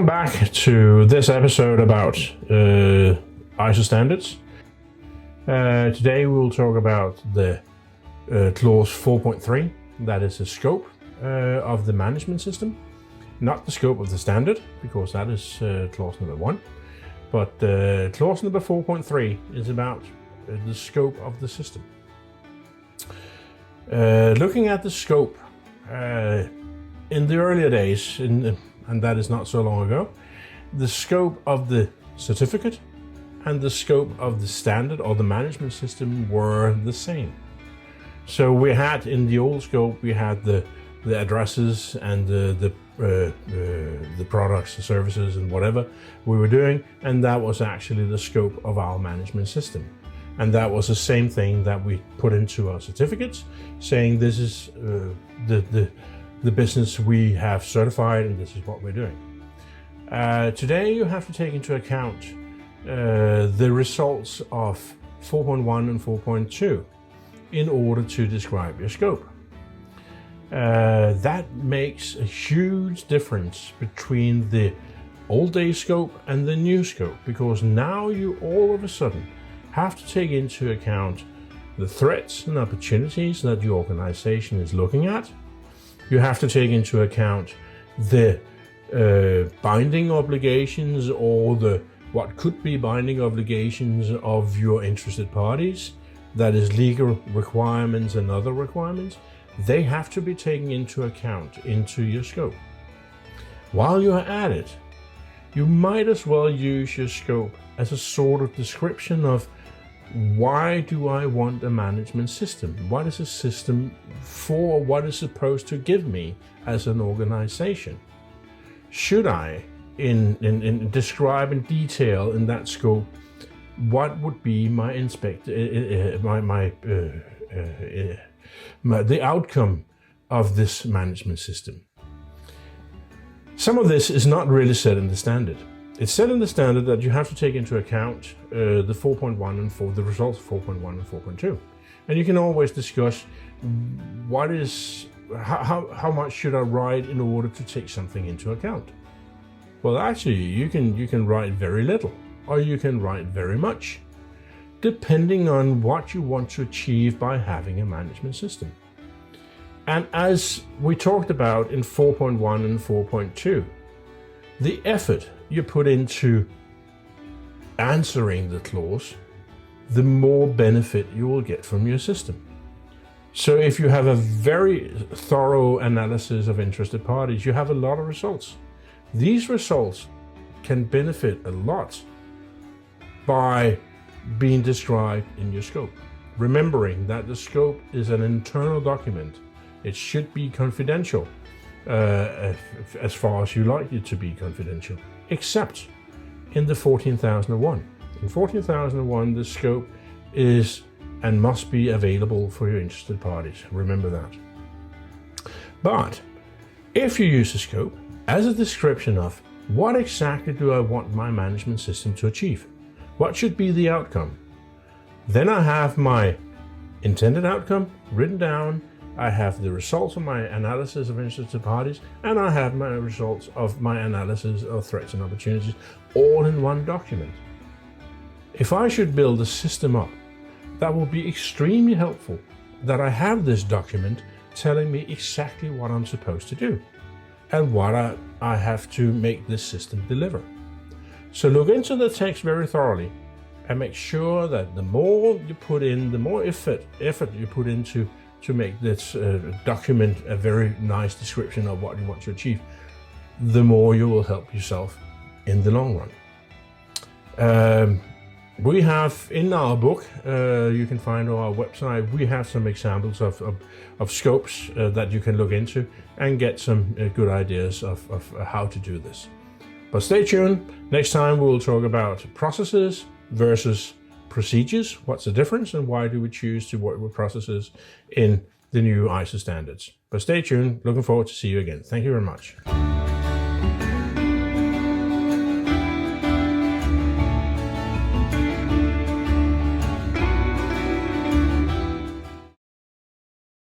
Welcome back to this episode about ISO standards. Today we will talk about the clause 4.3, that is the scope of the management system, not the scope of the standard, because that is clause number 1, but clause number 4.3 is about the scope of the system. Looking at the scope, in the earlier days, and that is not so long ago, the scope of the certificate and the scope of the standard or the management system were the same. So we had, in the old scope, we had the addresses and the products, the services and whatever we were doing, and that was actually the scope of our management system. And that was the same thing that we put into our certificates, saying this is the business we have certified and this is what we're doing. Today you have to take into account the results of 4.1 and 4.2 in order to describe your scope. That makes a huge difference between the old day scope and the new scope, because now you all of a sudden have to take into account the threats and opportunities that your organization is looking at. You have to take into account the binding obligations or what could be binding obligations of your interested parties, that is legal requirements and other requirements. They have to be taken into account into your scope. While you are at it, you might as well use your scope as a sort of description of why do I want a management system? What is a system for? What is supposed to give me as an organization? Should I, in describe in detail in that scope, what would be my the outcome of this management system? Some of this is not really said in the standard. It's said in the standard that you have to take into account the 4.1 and the results of 4.1 and 4.2. And you can always discuss how much should I write in order to take something into account. Well, actually, you can write very little, or you can write very much, depending on what you want to achieve by having a management system. And as we talked about in 4.1 and 4.2, the effort you put into answering the clause, the more benefit you will get from your system. So if you have a very thorough analysis of interested parties, you have a lot of results. These results can benefit a lot by being described in your scope. Remembering that the scope is an internal document. It should be confidential, as far as you like it to be confidential, except in the 14,001. In 14,001, the scope is and must be available for your interested parties. Remember that. But if you use the scope as a description of what exactly do I want my management system to achieve, what should be the outcome, then I have my intended outcome written down, I have the results of my analysis of interested parties, and I have my results of my analysis of threats and opportunities all in one document. If I should build a system up, that will be extremely helpful that I have this document telling me exactly what I'm supposed to do and what I have to make this system deliver. So look into the text very thoroughly and make sure that the more you put in, the more effort you put into to make this document a very nice description of what you want to achieve, the more you will help yourself in the long run. We have in our book, you can find on our website, we have some examples of scopes that you can look into and get some good ideas of how to do this. But stay tuned. Next time we will talk about processes versus procedures. What's the difference and why do we choose to work with processes in the new ISO standards? But stay tuned. Looking forward to see you again. Thank you very much.